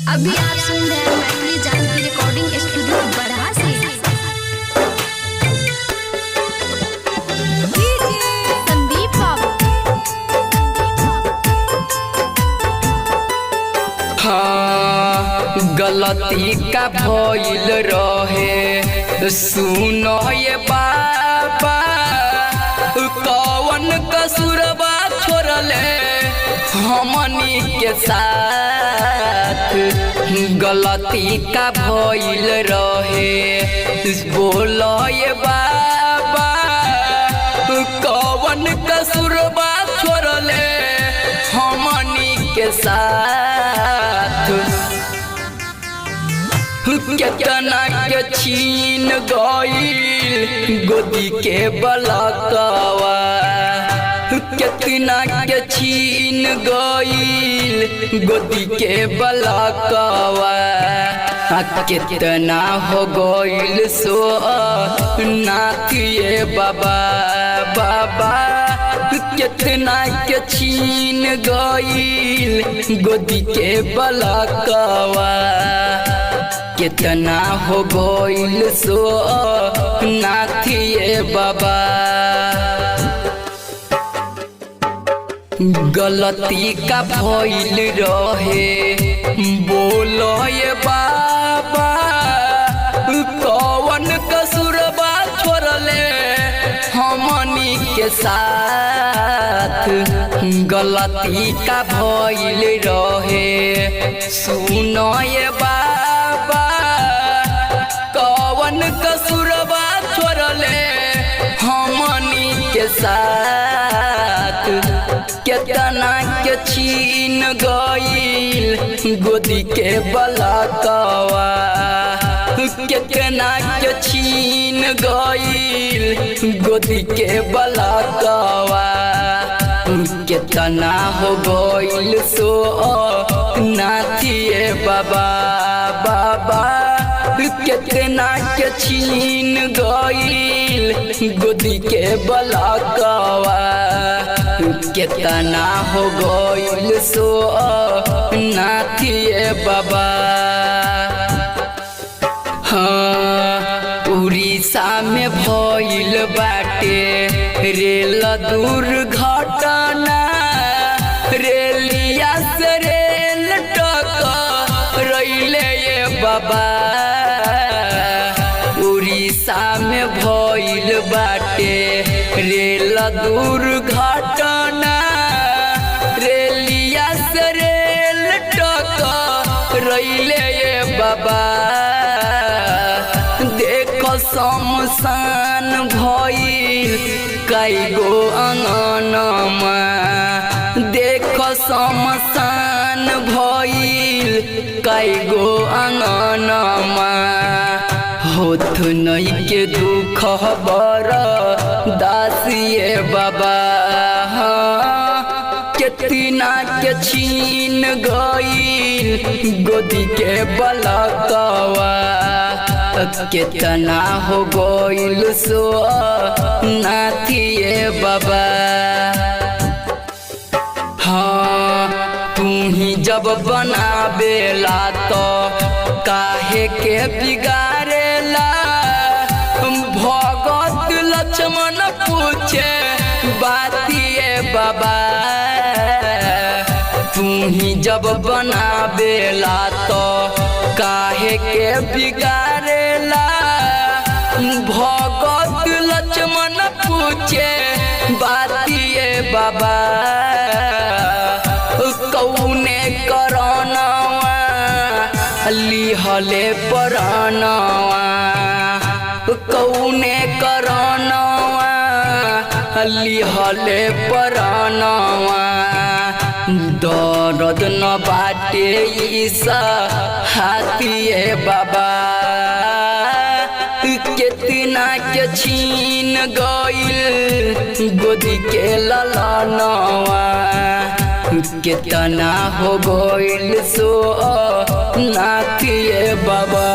अभी आप सुन रहे हैं मैथिली जानकी रिकॉर्डिंग स्टूडियो बरहा से। संदीप बाबू। हाँ, गलती का भइल रहे सुनो ये बाबा, कौन कसूरबा छोड़ले हमनी के साथ। गलती का भइल रहे बोलो ये बाबा, कौन कसूरबा छोड़ले हमनी के साथ। केतना के छीन गइल गोदी के बलकवा, केतना के छीन गइल गोदी के बलकवा। कितना हो गइल सो नाथिए बाबा बाबा, कितना के छीन गइल गोदी के बलकवा। कितना हो गइल सो नाथिए बाबा। गलती का भइल रहे बोलो ये बाबा, कौन कसूरबा छोड़ले हमनी के साथ। गलती का भइल रहे सुनो ये बाबा, कौन कसूरबा छोड़ले हमनी के साथ। केतना के छीन गइल गोदी के बलकवा, केतना के छीन गइल गोदी के बलकवा। केतना हो गइल सो नाथिए बाबा बाबा, केतना के छीन गइल गोदी के बलकवा। केतना हो गइल सो नाथिए बाबा। हाँ, उड़ीसा में भइल बाटे रेल दुर्घटना, रेलिया से रेल टकराइले ये बाबा। उड़ीसा में भइल बाटे रेल दुर्घटना, रेलिया से रेल टकराइले ये बाबा। देखो शमशान भइल कईगो अंगनमा, देखो शमशान भइल कईगो अंगनमा। होत नहीं के दुख बरदासिए बाबा। केतना के छीन गइल गोदी के बलकवा। केतना हो गइल सो नाथिए बाबा। हाँ, तू ही जब बनावेला तो काहे के बिगाड़ेला। भगत लक्ष्मण पूछे बातिए बाबा, तू ही जब बनावेला तो काहे के बिगाड़ेला। भगत लक्ष्मण पूछे बातिए बाबा, कौने करनवा लिहले परनवा। कौने करनवा लिहले परनवा। दर्द न बाटे ईसा हाथिए बाबा। केतना के छीन गइल गोदी के ललनवा। केतना हो गइल सो नाथिए बाबा।